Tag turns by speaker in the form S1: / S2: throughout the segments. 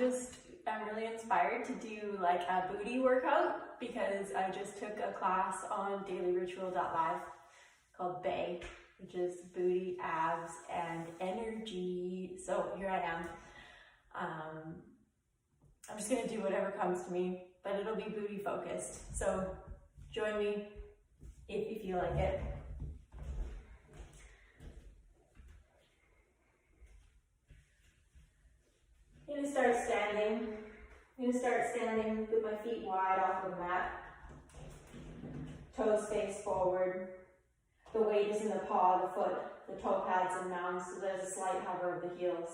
S1: I'm really inspired to do like a booty workout because I just took a class on dailyritual.live called BAE, which is booty, abs, and energy. So here I am. I'm just gonna do whatever comes to me, but it'll be booty focused. So join me if you feel like it. I'm gonna start standing. I'm gonna start standing with my feet wide off the mat. Toes face forward. The weight is in the paw of the foot, the toe pads and mounds, so there's a slight hover of the heels.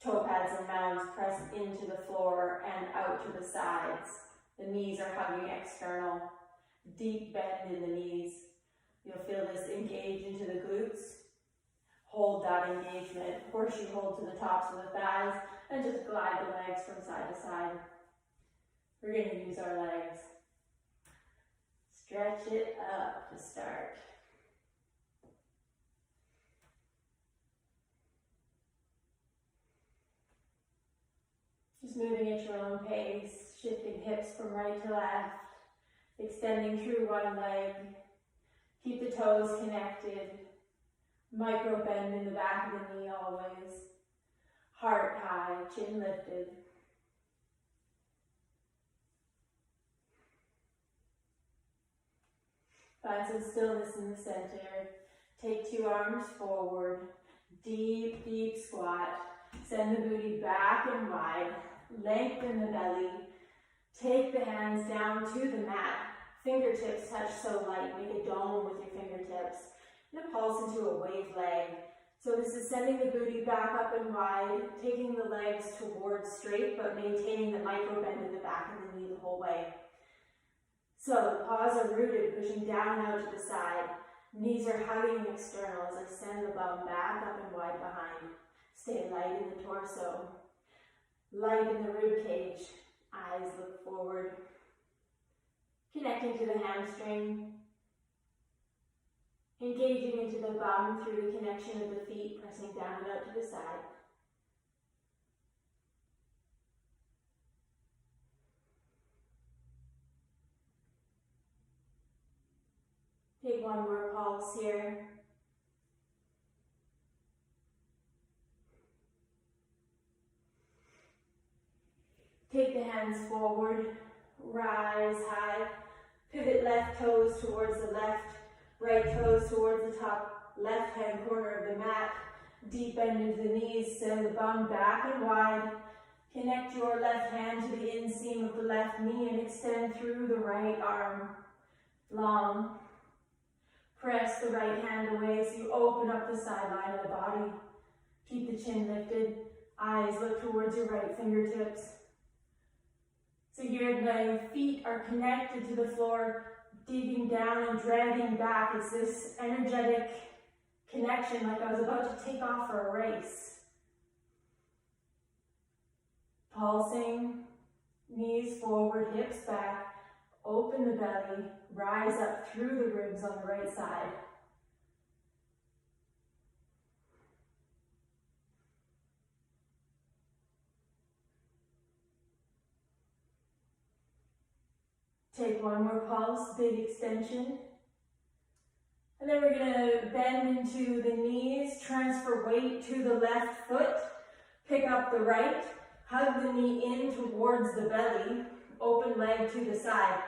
S1: Toe pads and mounds press into the floor and out to the sides. The knees are hugging external. Deep bend in the knees. You'll feel this engage into the glutes. Hold that engagement. Horseshoe hold to the tops of the thighs and just glide the legs from side to side. We're going to use our legs. Stretch it up to start. Just moving at your own pace, shifting hips from right to left, extending through one leg. Keep the toes connected. Micro bend in the back of the knee always. Heart high, chin lifted. Find some stillness in the center. Take 2 arms forward. Deep, deep squat. Send the booty back and wide. Lengthen the belly. Take the hands down to the mat. Fingertips touch so light. Make a dome with your fingertips. And a pulse into a wave leg. So this is sending the booty back up and wide, taking the legs towards straight, but maintaining the micro bend in the back of the knee the whole way. So the paws are rooted, pushing down out to the side. Knees are hugging external as I send the bum back up and wide behind. Stay light in the torso. Light in the rib cage. Eyes look forward. Connecting to the hamstring. Engaging into the bum through the connection of the feet, pressing down and out to the side. Take one more pulse here. Take the hands forward, rise high, pivot left toes towards the left, right toes towards the top left hand corner of the mat. Deep bend into the knees, send the bum back and wide. Connect your left hand to the inseam of the left knee and extend through the right arm. Long. Press the right hand away so you open up the sideline of the body. Keep the chin lifted. Eyes look towards your right fingertips. So here the feet are connected to the floor, digging down and dragging back. It's this energetic connection, like I was about to take off for a race. Pulsing, knees forward, hips back, open the belly, rise up through the ribs on the right side. Take one more pulse, big extension. And then we're going to bend into the knees, transfer weight to the left foot, pick up the right, hug the knee in towards the belly, open leg to the side.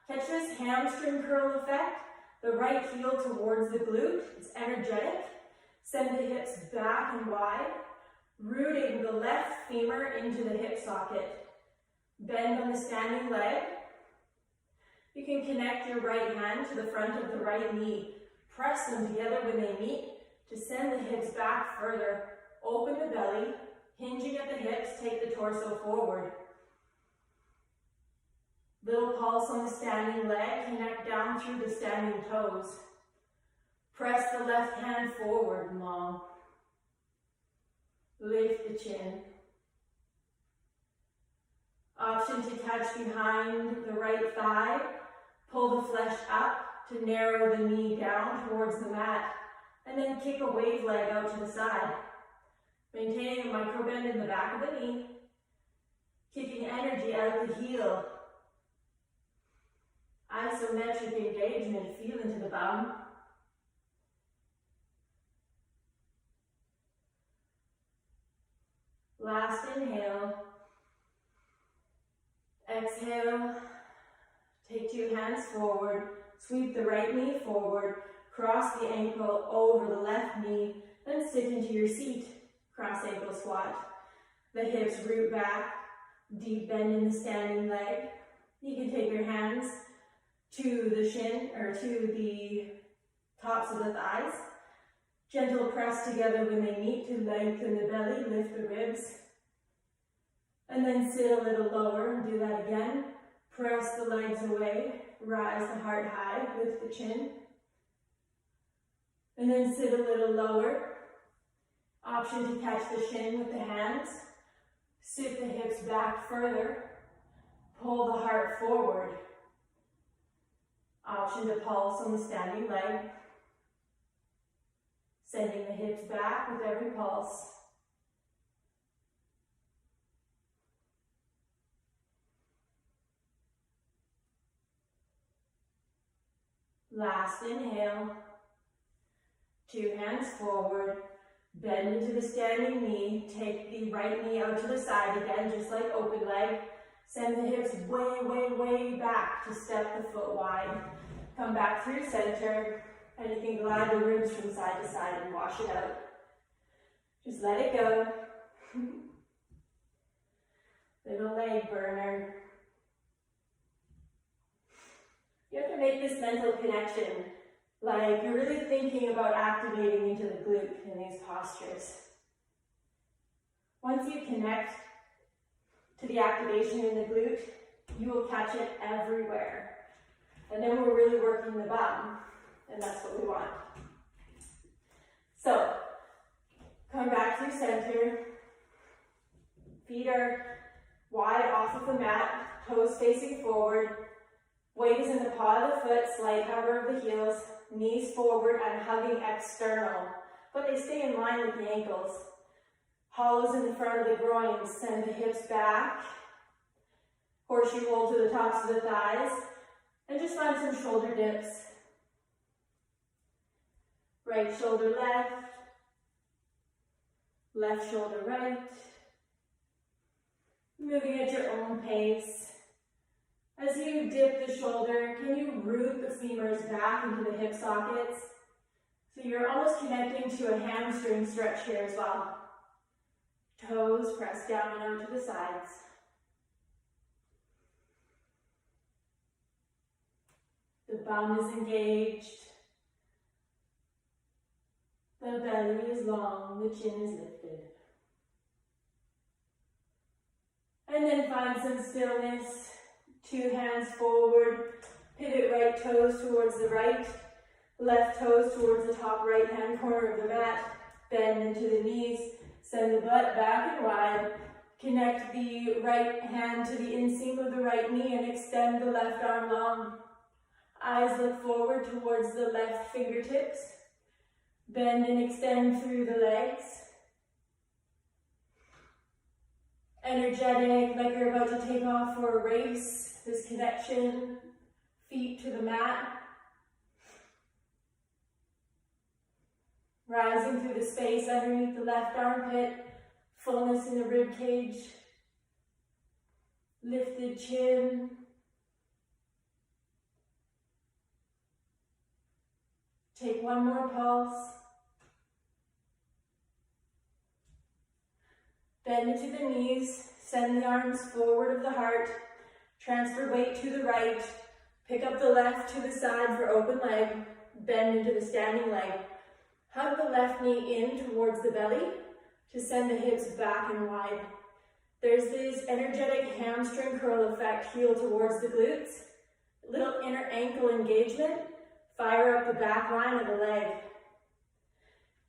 S1: Catch this hamstring curl effect, the right heel towards the glute, it's energetic. Send the hips back and wide, rooting the left femur into the hip socket. Bend on the standing leg. You can connect your right hand to the front of the right knee. Press them together when they meet to send the hips back further. Open the belly, hinging at the hips, take the torso forward. Little pulse on the standing leg, connect down through the standing toes. Press the left hand forward and long. Lift the chin. Option to touch behind the right thigh. Pull the flesh up to narrow the knee down towards the mat. And then kick a wave leg out to the side. Maintaining a micro bend in the back of the knee. Kicking energy out the heel. Isometric engagement, feel into the bum. Last inhale. Exhale. Take 2 hands forward. Sweep the right knee forward. Cross the ankle over the left knee. Then sit into your seat. Cross ankle squat. The hips root back. Deep bend in the standing leg. You can take your hands to the shin or to the tops of the thighs. Gentle press together when they meet to lengthen the belly, lift the ribs. And then sit a little lower and do that again. Press the legs away, rise the heart high, lift the chin. And then sit a little lower. Option to catch the shin with the hands. Sit the hips back further. Pull the heart forward. Option to pulse on the standing leg. Sending the hips back with every pulse. Last inhale. 2 hands forward. Bend into the standing knee. Take the right knee out to the side again, just like open leg. Send the hips way, way, way back to step the foot wide. Come back through center, and you can glide the ribs from side to side and wash it out. Just let it go. Little leg burner. You have to make this mental connection, like you're really thinking about activating into the glute in these postures. Once you connect to the activation in the glute, you will catch it everywhere. And then we're really working the bum, and that's what we want. So, come back through center. Feet are wide off of the mat, toes facing forward. Weight is in the paw of the foot, slight hover of the heels, knees forward and hugging external, but they stay in line with the ankles. Hollows in the front of the groin, send the hips back. Horseshoe roll to the tops of the thighs, and just find some shoulder dips. Right shoulder left, left shoulder right. Moving at your own pace. As you dip the shoulder, can you root the femurs back into the hip sockets? So you're almost connecting to a hamstring stretch here as well. Toes press down and out to the sides. The bum is engaged. The belly is long, the chin is lifted. And then find some stillness. 2 hands forward, pivot right toes towards the right, left toes towards the top right hand corner of the mat, bend into the knees, send the butt back and wide, connect the right hand to the inseam of the right knee and extend the left arm long. Eyes look forward towards the left fingertips, bend and extend through the legs. Energetic, like you're about to take off for a race. This connection, feet to the mat. Rising through the space underneath the left armpit, fullness in the rib cage, lifted chin. Take one more pulse. Bend into the knees, send the arms forward of the heart. Transfer weight to the right, pick up the left to the side for open leg, bend into the standing leg. Hug the left knee in towards the belly to send the hips back and wide. There's this energetic hamstring curl effect, heel towards the glutes. Little inner ankle engagement, fire up the back line of the leg.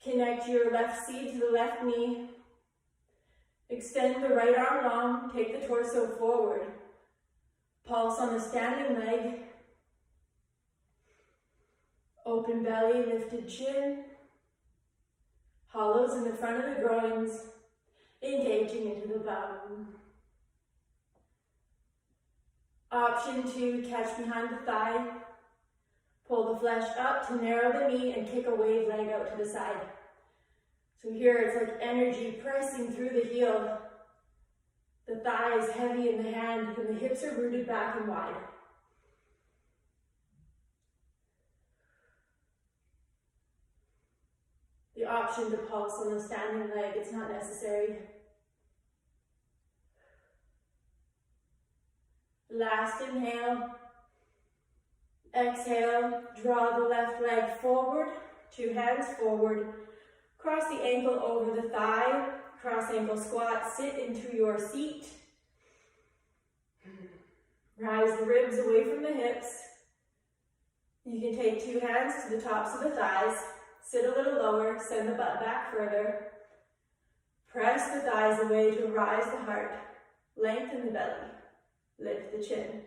S1: Connect your left seat to the left knee. Extend the right arm long, take the torso forward. Pulse on the standing leg. Open belly, lifted chin. Hollows in the front of the groins, engaging into the bum. Option to catch behind the thigh, pull the flesh up to narrow the knee and kick a wave leg out to the side. So here it's like energy pressing through the heel. The thigh is heavy in the hand and the hips are rooted back and wide. The option to pulse on the standing leg, it's not necessary. Last inhale. Exhale, draw the left leg forward, 2 hands forward. Cross the ankle over the thigh, cross ankle squat, sit into your seat. Rise the ribs away from the hips. You can take 2 hands to the tops of the thighs, sit a little lower, send the butt back further. Press the thighs away to rise the heart, lengthen the belly, lift the chin.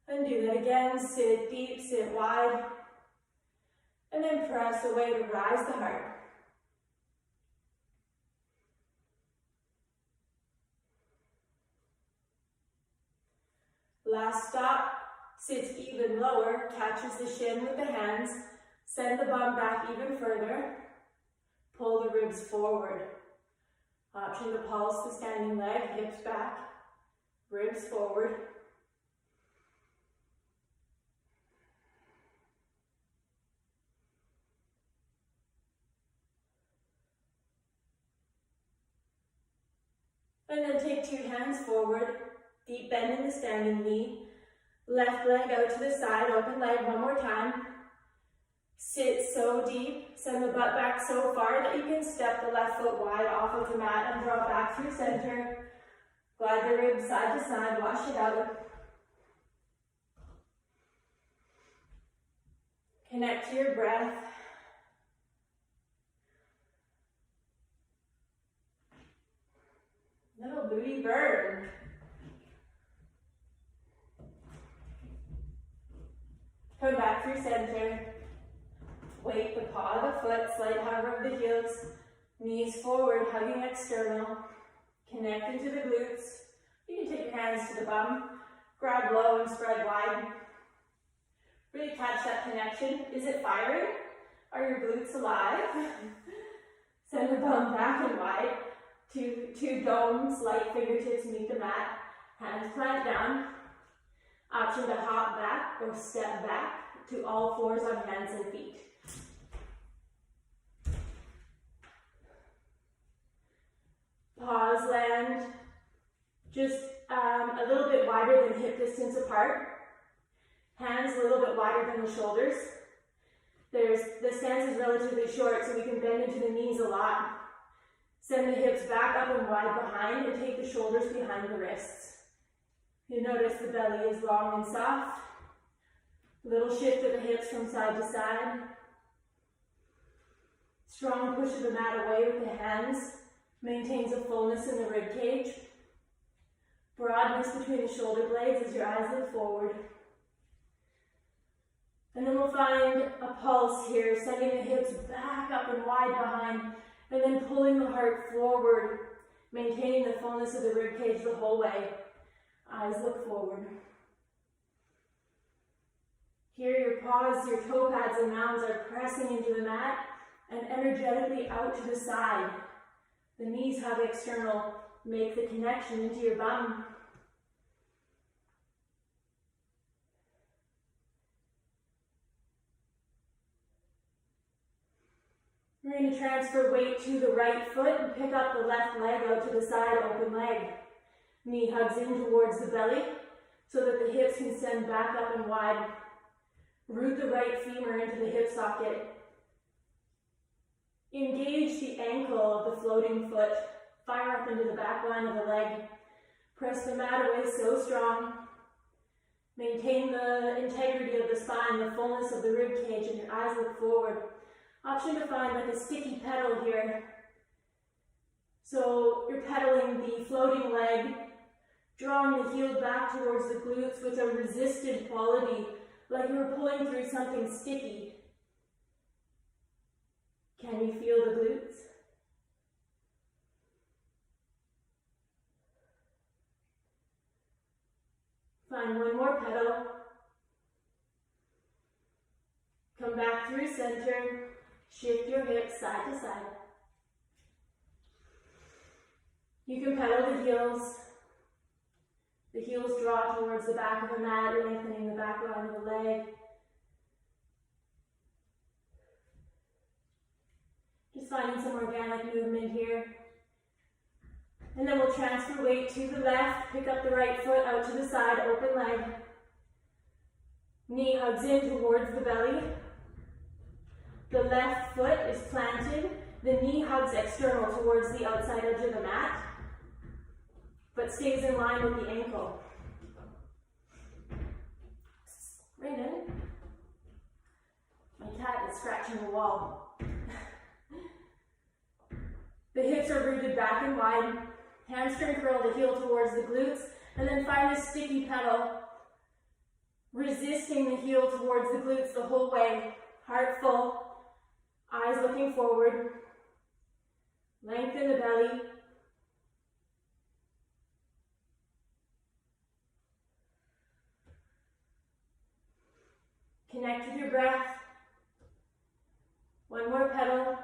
S1: And do that again, sit deep, sit wide, and then press away to rise the heart. Last stop, sits even lower, catches the shin with the hands, send the bum back even further, pull the ribs forward. Option to pulse the standing leg, hips back, ribs forward. And then take 2 hands forward, deep bend in the standing knee. Left leg out to the side, open leg one more time. Sit so deep, send the butt back so far that you can step the left foot wide off of the mat and draw back through center. Glide the ribs side to side, wash it out. Connect to your breath. Little booty burn. Come back through center. Weight the paw of the foot, slight hover of the heels. Knees forward, hugging external. Connect into the glutes. You can take your hands to the bum. Grab low and spread wide. Really catch that connection. Is it firing? Are your glutes alive? Send the bum back and wide. Two domes, light fingertips meet the mat. Hands plant down. Option to hop back or step back to all fours on hands and feet. Pause, land just a little bit wider than hip distance apart. Hands a little bit wider than the shoulders. The stance is relatively short, so we can bend into the knees a lot. Send the hips back up and wide behind and take the shoulders behind the wrists. You notice the belly is long and soft. Little shift of the hips from side to side. Strong push of the mat away with the hands. Maintains a fullness in the rib cage. Broadness between the shoulder blades as your eyes look forward. And then we'll find a pulse here, sending the hips back up and wide behind, and then pulling the heart forward, maintaining the fullness of the rib cage the whole way. Eyes look forward. Here your paws, your toe pads and mounds are pressing into the mat and energetically out to the side. The knees hug external, make the connection into your bum. We're going to transfer weight to the right foot and pick up the left leg out to the side, open leg. Knee hugs in towards the belly so that the hips can send back up and wide. Root the right femur into the hip socket. Engage the ankle of the floating foot. Fire up into the back line of the leg. Press the mat away so strong. Maintain the integrity of the spine, the fullness of the rib cage, and your eyes look forward. Option to find like a sticky pedal here. So you're pedaling the floating leg, drawing the heel back towards the glutes with a resisted quality, like you're pulling through something sticky. Can you feel the glutes? Find Find one more pedal. Come back through center. Shift your hips side to side. You can pedal the heels. The heels draw towards the back of the mat, lengthening the back line of the leg. Just finding some organic movement here. And then we'll transfer weight to the left, pick up the right foot out to the side, open leg. Knee hugs in towards the belly. The left foot is planted. The knee hugs external towards the outside edge of the mat, but stays in line with the ankle. Right in. My cat is scratching the wall. The hips are rooted back and wide. Hamstring curl the heel towards the glutes, and then find a sticky pedal, resisting the heel towards the glutes the whole way. Heart full, eyes looking forward. Lengthen the belly. Connect with your breath. One more pedal.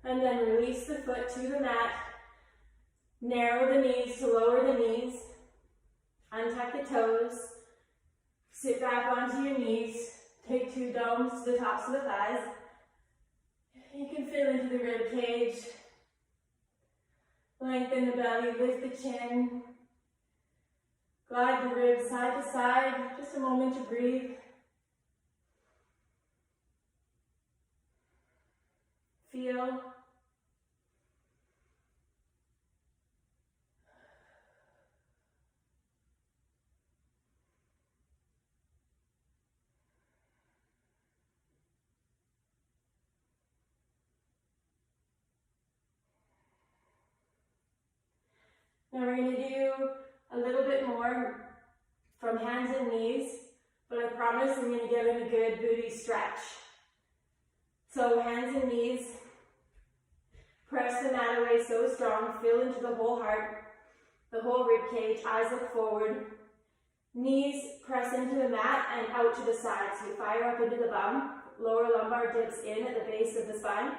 S1: And then release the foot to the mat. Narrow the knees to lower the knees. Untuck the toes. Sit back onto your knees. Take two domes to the tops of the thighs. You can feel into the rib cage. Lengthen the belly, lift the chin. Glide the ribs side to side. Just a moment to breathe. Feel. Now we're going to do a little bit more from hands and knees, but I promise I'm going to give it a good booty stretch. So hands and knees, press the mat away so strong, feel into the whole heart, the whole rib cage, eyes look forward. Knees press into the mat and out to the side, so you fire up into the bum, lower lumbar dips in at the base of the spine.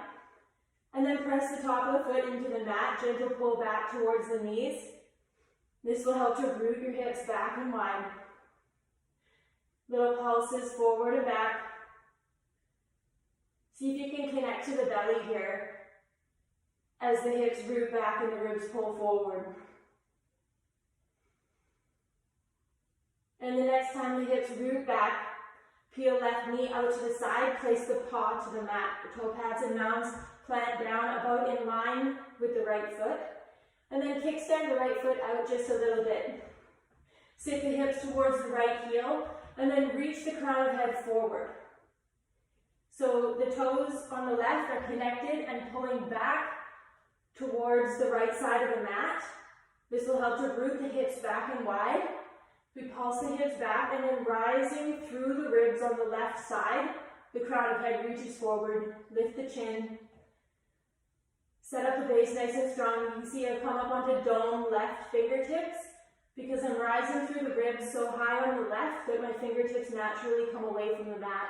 S1: And then press the top of the foot into the mat, gentle pull back towards the knees. This will help to root your hips back and wide. Little pulses forward and back. See if you can connect to the belly here as the hips root back and the ribs pull forward. And the next time the hips root back, peel left knee out to the side, place the paw to the mat. The toe pads and mounds plant down about in line with the right foot. And then kickstand the right foot out just a little bit. Sit the hips towards the right heel, and then reach the crown of head forward. So the toes on the left are connected and pulling back towards the right side of the mat. This will help to root the hips back and wide. We pulse the hips back, and then rising through the ribs on the left side, the crown of head reaches forward, lift the chin. Set up the base nice and strong. You can see I come up onto dome left fingertips because I'm rising through the ribs so high on the left that my fingertips naturally come away from the mat.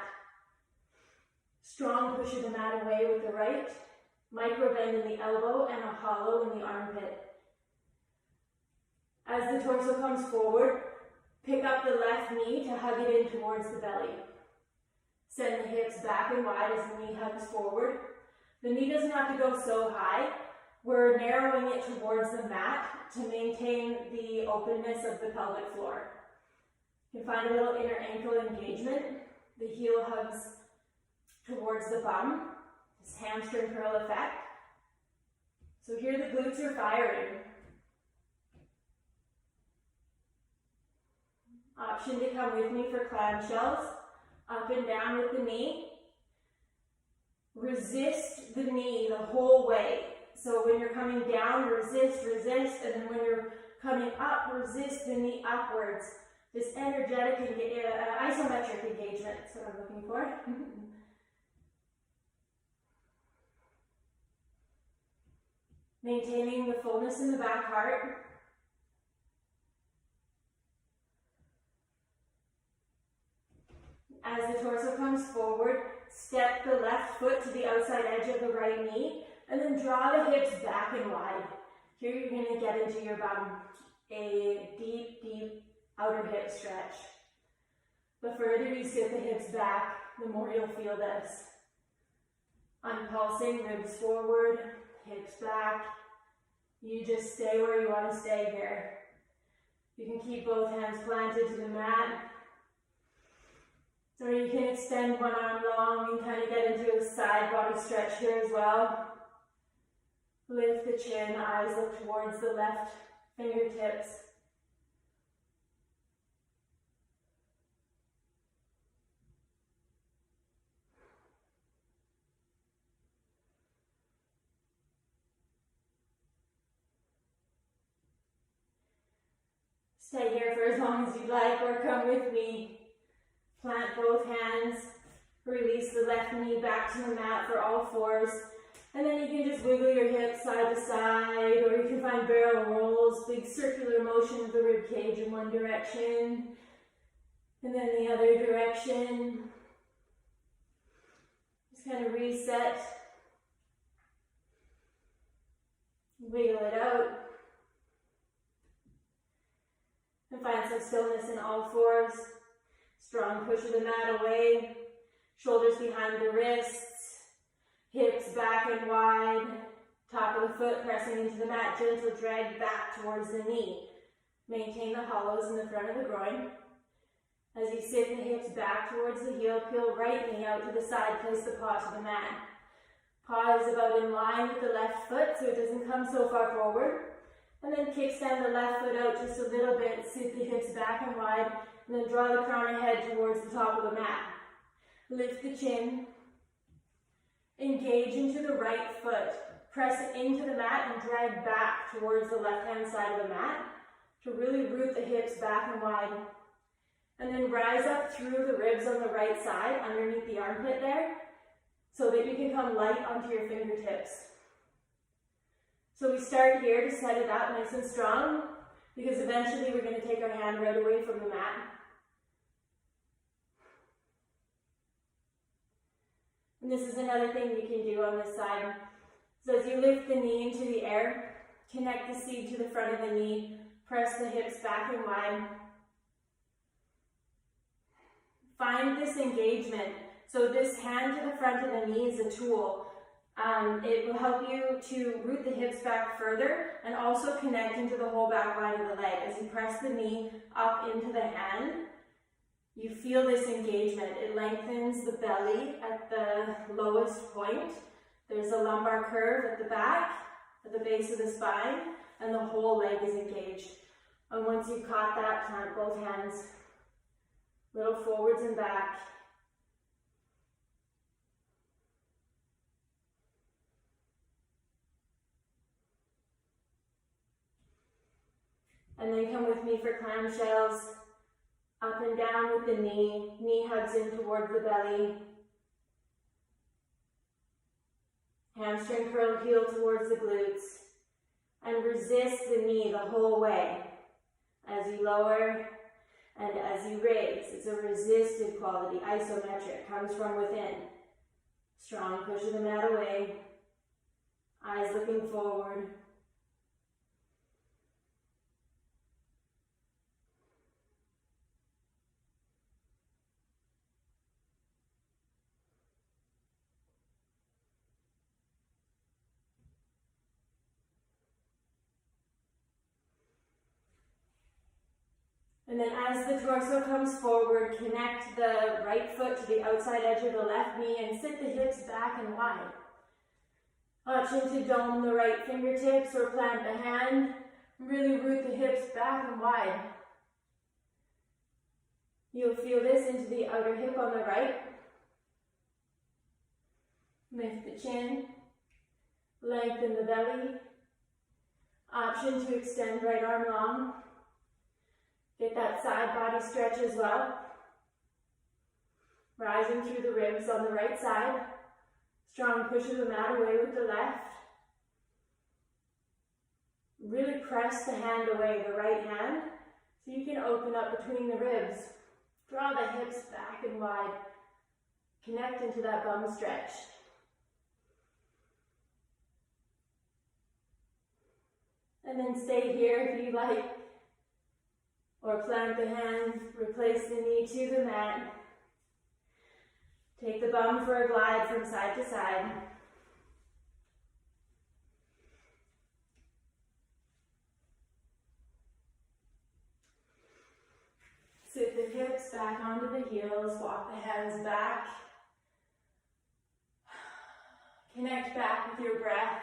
S1: Strong push of the mat away with the right. Micro bend in the elbow and a hollow in the armpit. As the torso comes forward, pick up the left knee to hug it in towards the belly. Send the hips back and wide as the knee hugs forward. The knee doesn't have to go so high. We're narrowing it towards the mat to maintain the openness of the pelvic floor. You can find a little inner ankle engagement. The heel hugs towards the bum. This hamstring curl effect. So here the glutes are firing. Option to come with me for clamshells. Up and down with the knee. Resist the knee the whole way. So when you're coming down, resist, and then when you're coming up, resist the knee upwards. This energetic, isometric engagement, that's what I'm looking for. Maintaining the fullness in the back heart. As the torso comes forward, step the left foot to the outside edge of the right knee, and then draw the hips back and wide. Here you're going to get into your bum, a deep, deep outer hip stretch. The further you sit the hips back, the more you'll feel this. Unpulsing, ribs forward, hips back. You just stay where you want to stay here. You can keep both hands planted to the mat. Or you can extend one arm long and kind of get into a side body stretch here as well. Lift the chin, eyes look towards the left fingertips. Stay here for as long as you'd like, or come with me. Plant both hands, release the left knee back to the mat for all fours, and then you can just wiggle your hips side to side, or you can find barrel rolls, big circular motion of the rib cage in one direction, and then the other direction. Just kind of reset, wiggle it out, and find some stillness in all fours. Strong push of the mat away, shoulders behind the wrists, hips back and wide, top of the foot pressing into the mat, gentle drag back towards the knee. Maintain the hollows in the front of the groin. As you sit the hips back towards the heel, peel right knee out to the side, place the paw to the mat. Paw is about in line with the left foot so it doesn't come so far forward. And then kickstand the left foot out just a little bit, sit the hips back and wide, and then draw the crown of head towards the top of the mat. Lift the chin, engage into the right foot, press into the mat and drag back towards the left-hand side of the mat to really root the hips back and wide. And then rise up through the ribs on the right side, underneath the armpit there, so that you can come light onto your fingertips. So we start here to set it up nice and strong, because eventually we're going to take our hand right away from the mat. And this is another thing you can do on this side. So as you lift the knee into the air, connect the seat to the front of the knee, press the hips back and wide. Find this engagement. So this hand to the front of the knee is a tool. It will help you to root the hips back further and also connect into the whole back line of the leg. As you press the knee up into the hand, you feel this engagement. It lengthens the belly at the lowest point. There's a lumbar curve at the back, at the base of the spine, and the whole leg is engaged. And once you've caught that, plant both hands, little forwards and back. And then come with me for clamshells. Up and down with the knee. Knee hugs in towards the belly. Hamstring curl, heel towards the glutes. And resist the knee the whole way. As you lower and as you raise. It's a resisted quality, isometric, comes from within. Strong push of the mat away. Eyes looking forward. And then as the torso comes forward, connect the right foot to the outside edge of the left knee and sit the hips back and wide. Option to dome the right fingertips or plant the hand. Really root the hips back and wide. You'll feel this into the outer hip on the right. Lift the chin. Lengthen the belly. Option to extend right arm long. Get that side body stretch as well. Rising through the ribs on the right side. Strong push of the mat away with the left. Really press the hand away, the right hand, so you can open up between the ribs. Draw the hips back and wide. Connect into that bum stretch. And then stay here if you like. Or plant the hands, replace the knee to the mat. Take the bum for a glide from side to side. Sit the hips back onto the heels, walk the hands back. Connect back with your breath.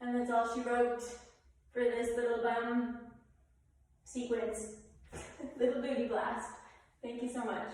S1: And that's all she wrote for this little bum sequence, little booty blast. Thank you so much.